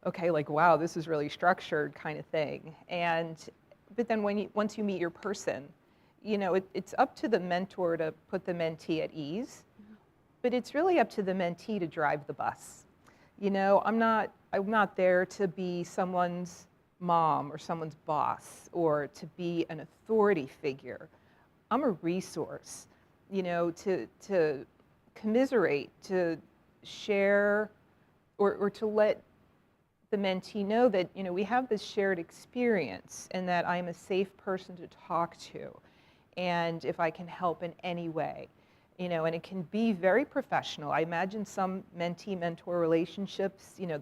okay, like, wow, this is really structured kind of thing. But then once you meet your person, you know, it's up to the mentor to put the mentee at ease, but it's really up to the mentee to drive the bus. You know, I'm not there to be someone's mom or someone's boss or to be an authority figure. I'm a resource, you know, to commiserate, to share, or to let the mentee know that, you know, we have this shared experience and that I'm a safe person to talk to, and if I can help in any way. You know, and it can be very professional. I imagine some mentee-mentor relationships, you know,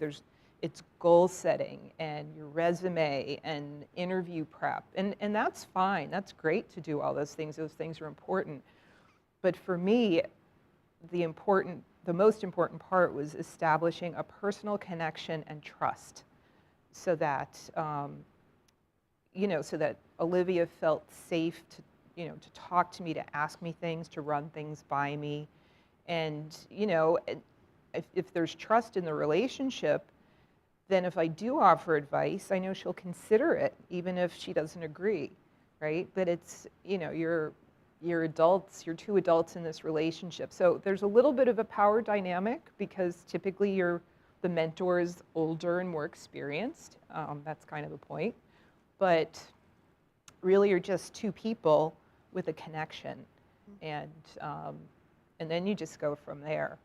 it's goal setting and your resume and interview prep, and that's fine. That's great to do all those things. Those things are important. But for me, the most important part was establishing a personal connection and trust, so that you know, so that Olivia felt safe to, you know, to talk to me, to ask me things, to run things by me. And, you know, if there's trust in the relationship, then if I do offer advice, I know she'll consider it, even if she doesn't agree, right? But it's, you know, you're adults, you're two adults in this relationship. So there's a little bit of a power dynamic because typically the mentor is older and more experienced. That's kind of the point. But really you're just two people with a connection, and then you just go from there,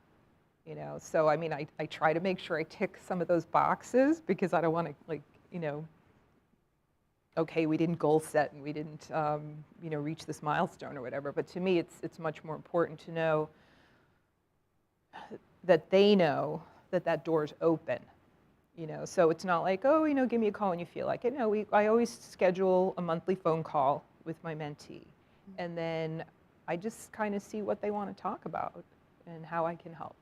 you know. So I mean, I try to make sure I tick some of those boxes because I don't want to, like, you know, okay, we didn't goal set and we didn't you know, reach this milestone or whatever. But to me, it's much more important to know that they know that door's open. You know, so it's not like, oh, you know, give me a call when you feel like it. No, I always schedule a monthly phone call with my mentee. And then I just kind of see what they want to talk about and how I can help.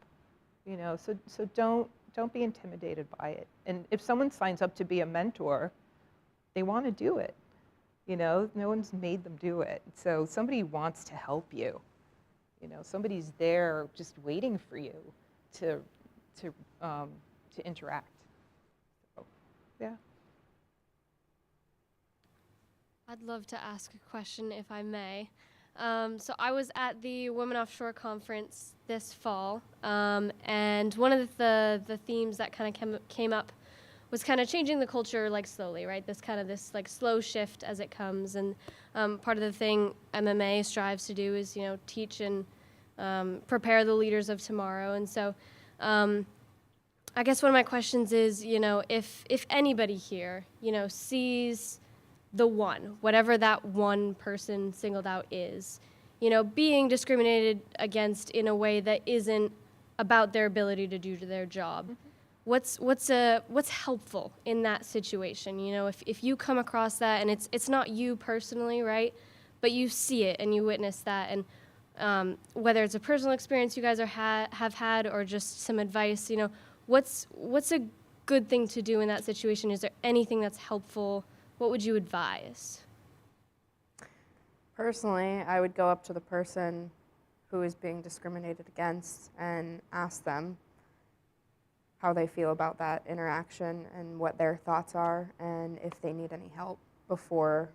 You know, so don't be intimidated by it. And if someone signs up to be a mentor, they want to do it. You know, no one's made them do it. So somebody wants to help you. You know, somebody's there just waiting for you to interact. So, yeah. I'd love to ask a question if I may. So I was at the Women Offshore conference this fall, and one of the themes that kind of came up was kind of changing the culture like slowly, right? This like slow shift as it comes, and part of the thing MMA strives to do is teach and prepare the leaders of tomorrow. And so I guess one of my questions is, if anybody here sees the one, whatever that one person singled out is, being discriminated against in a way that isn't about their ability to do their job. Mm-hmm. What's helpful in that situation? If you come across that and it's not you personally, right, but you see it and you witness that, and whether it's a personal experience you guys have had or just some advice, what's a good thing to do in that situation? Is there anything that's helpful? What would you advise? Personally, I would go up to the person who is being discriminated against and ask them how they feel about that interaction and what their thoughts are, and if they need any help before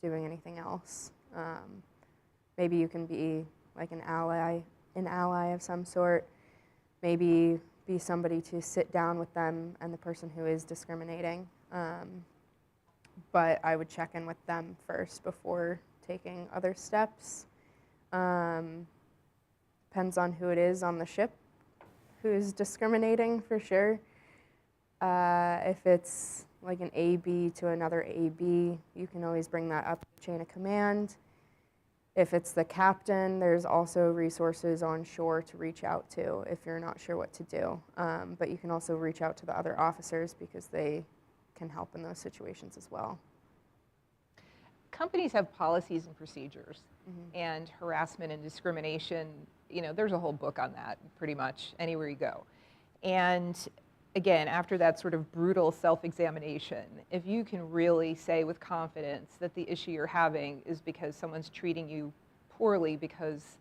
doing anything else. Maybe you can be like an ally of some sort. Maybe be somebody to sit down with them and the person who is discriminating. But I would check in with them first before taking other steps. Depends on who it is on the ship who is discriminating, for sure. If it's like an AB to another AB, you can always bring that up the chain of command. If it's the captain, there's also resources on shore to reach out to if you're not sure what to do. But you can also reach out to the other officers because they can help in those situations as well. Companies have policies and procedures, mm-hmm. and harassment and discrimination, there's a whole book on that pretty much anywhere you go. And again, after that sort of brutal self-examination, if you can really say with confidence that the issue you're having is because someone's treating you poorly because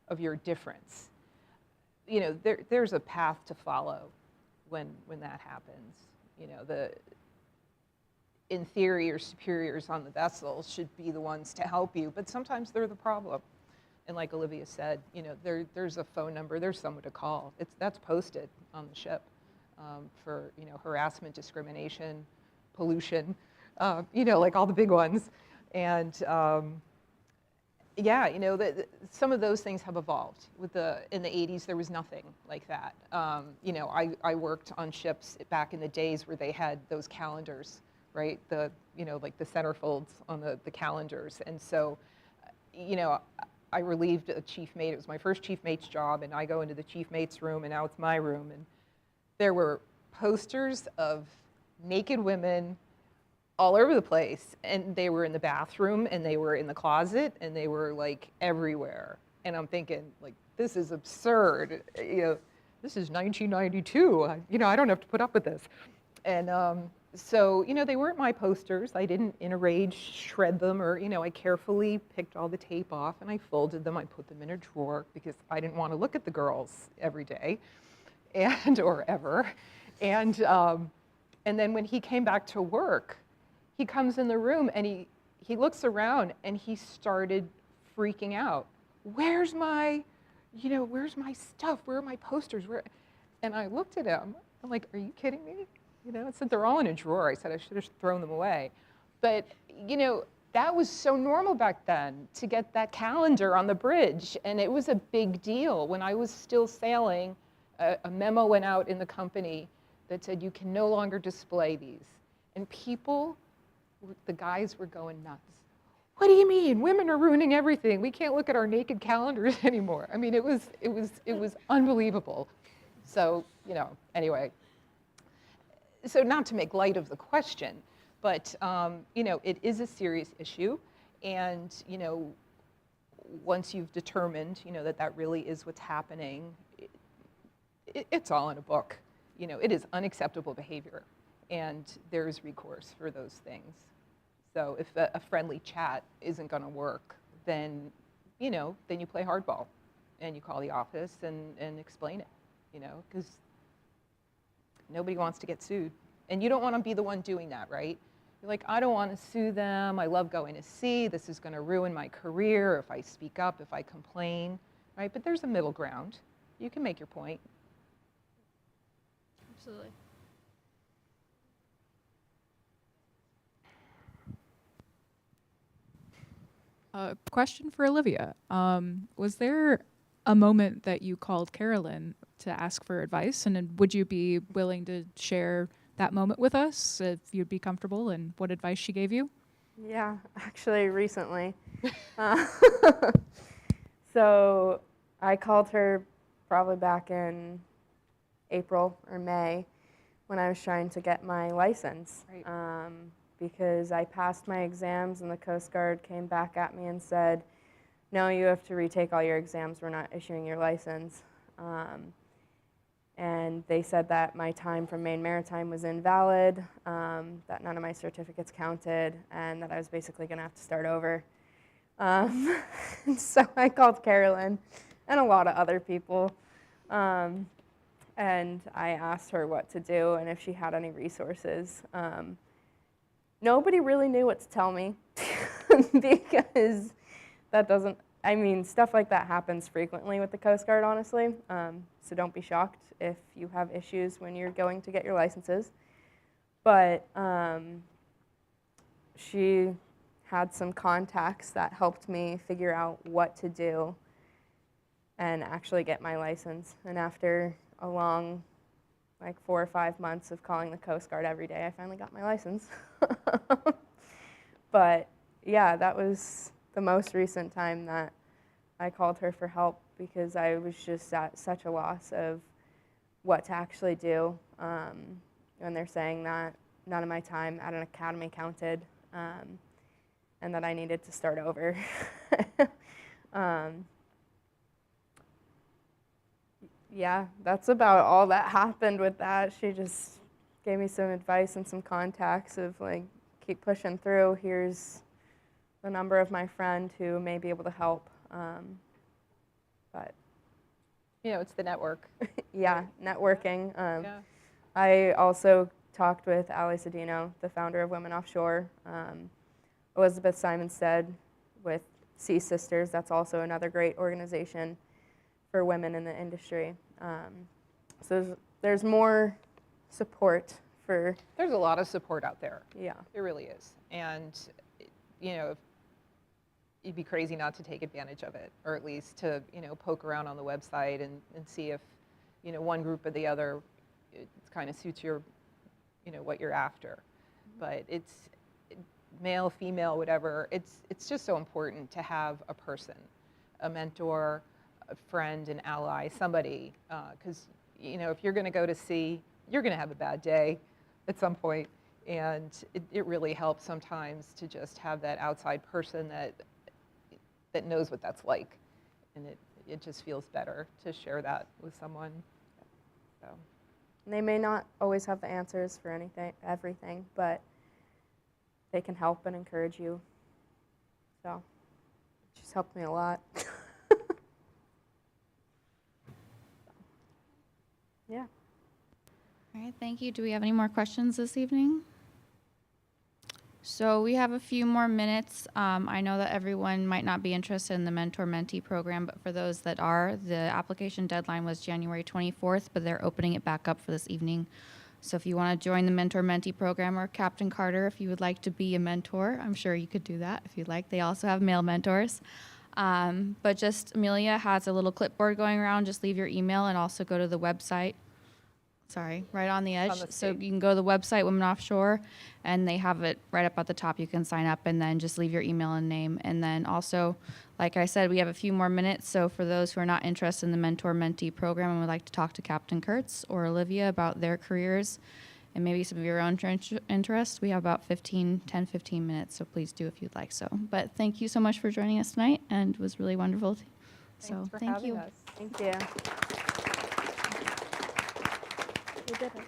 of your difference, there's a path to follow when that happens. In theory, your superiors on the vessel should be the ones to help you, but sometimes they're the problem. And like Olivia said, there's a phone number, there's someone to call. That's posted on the ship for harassment, discrimination, pollution, like all the big ones. And some of those things have evolved. In the 80s, there was nothing like that. I worked on ships back in the days where they had those calendars, right? Like the centerfolds on the calendars. And so, I relieved a chief mate. It was my first chief mate's job, and I go into the chief mate's room, and now it's my room. And there were posters of naked women all over the place. And they were in the bathroom, and they were in the closet, and they were like everywhere. And I'm thinking, like, this is absurd. This is 1992. I don't have to put up with this. And so, they weren't my posters. I didn't, in a rage, shred them, or, I carefully picked all the tape off, and I folded them. I put them in a drawer because I didn't want to look at the girls every day, or ever. And then when he came back to work, he comes in the room, and he looks around, and he started freaking out. Where's my stuff? Where are my posters? And I looked at him. I'm like, are you kidding me? I said, they're all in a drawer. I said, I should have thrown them away. But, that was so normal back then to get that calendar on the bridge. And it was a big deal. When I was still sailing, a memo went out in the company that said, you can no longer display these. And the guys were going nuts. What do you mean? Women are ruining everything. We can't look at our naked calendars anymore. I mean, it was unbelievable. So, anyway. So not to make light of the question, but it is a serious issue, and once you've determined that really is what's happening, it's all in a book. It is unacceptable behavior, and there's recourse for those things. So if a friendly chat isn't going to work, then you play hardball, and you call the office and explain it, because nobody wants to get sued. And you don't want to be the one doing that, right? You're like, I don't want to sue them. I love going to sea. This is going to ruin my career if I speak up, if I complain, right? But there's a middle ground. You can make your point. Absolutely. Question for Olivia. Was there a moment that you called Carolyn to ask for advice, and then would you be willing to share that moment with us if you'd be comfortable, and what advice she gave you? Yeah, actually recently. So I called her probably back in April or May when I was trying to get my license. Right. Because I passed my exams and the Coast Guard came back at me and said, no, you have to retake all your exams. We're not issuing your license. And they said that my time from Maritime was invalid, that none of my certificates counted, and that I was basically going to have to start over. So I called Carolyn and a lot of other people, and I asked her what to do and if she had any resources. Nobody really knew what to tell me because that doesn't, I mean, stuff like that happens frequently with the Coast Guard, honestly. So don't be shocked if you have issues when you're going to get your licenses. But she had some contacts that helped me figure out what to do and actually get my license. And after a long, like 4 or 5 months of calling the Coast Guard every day, I finally got my license. But yeah, that was the most recent time that I called her for help because I was just at such a loss of what to actually do. And they're saying that none of my time at an academy counted, and that I needed to start over. Yeah, that's about all that happened with that. She just gave me some advice and some contacts of like, keep pushing through. Here's the number of my friend who may be able to help. But You know, it's the network. yeah, networking. Yeah. I also talked with Ali Cedino, the founder of Women Offshore. Elizabeth Simonstead with Sea Sisters. That's also another great organization for women in the industry. So there's more support for. There's a lot of support out there. Yeah. There really is. And, you know, you'd be crazy not to take advantage of it, or at least to, you know, poke around on the website and see if, you know, one group or the other, it kind of suits your, you know, what you're after. But it's male, female, whatever. It's just so important to have a person, a mentor, a friend, an ally, somebody, because, you know, if you're going to go to sea, you're going to have a bad day at some point, and it really helps sometimes to just have that outside person that knows what that's like, and it just feels better to share that with someone. So. And they may not always have the answers for everything, but they can help and encourage you. So it just helped me a lot. Yeah. All right, thank you. Do we have any more questions this evening? So we have a few more minutes. I know that everyone might not be interested in the Mentor-Mentee program, but for those that are, the application deadline was January 24th, but they're opening it back up for this evening. So if you want to join the Mentor-Mentee program, or Captain Carter, if you would like to be a mentor, I'm sure you could do that if you'd like. They also have male mentors. But just Amelia has a little clipboard going around. Just leave your email and also go to the website. Sorry, right on the edge. On the So stage. you can go to the website, Women Offshore, and they have it right up at the top. You can sign up and then just leave your email and name. And then also, like I said, we have a few more minutes. So for those who are not interested in the Mentor-Mentee program and would like to talk to Captain Kurtz or Olivia about their careers and maybe some of your own interests, we have about 10, 15 minutes. So please do if you'd like so. But thank you so much for joining us tonight, and it was really wonderful. Thanks for thank having you. us. Thank you. We did it.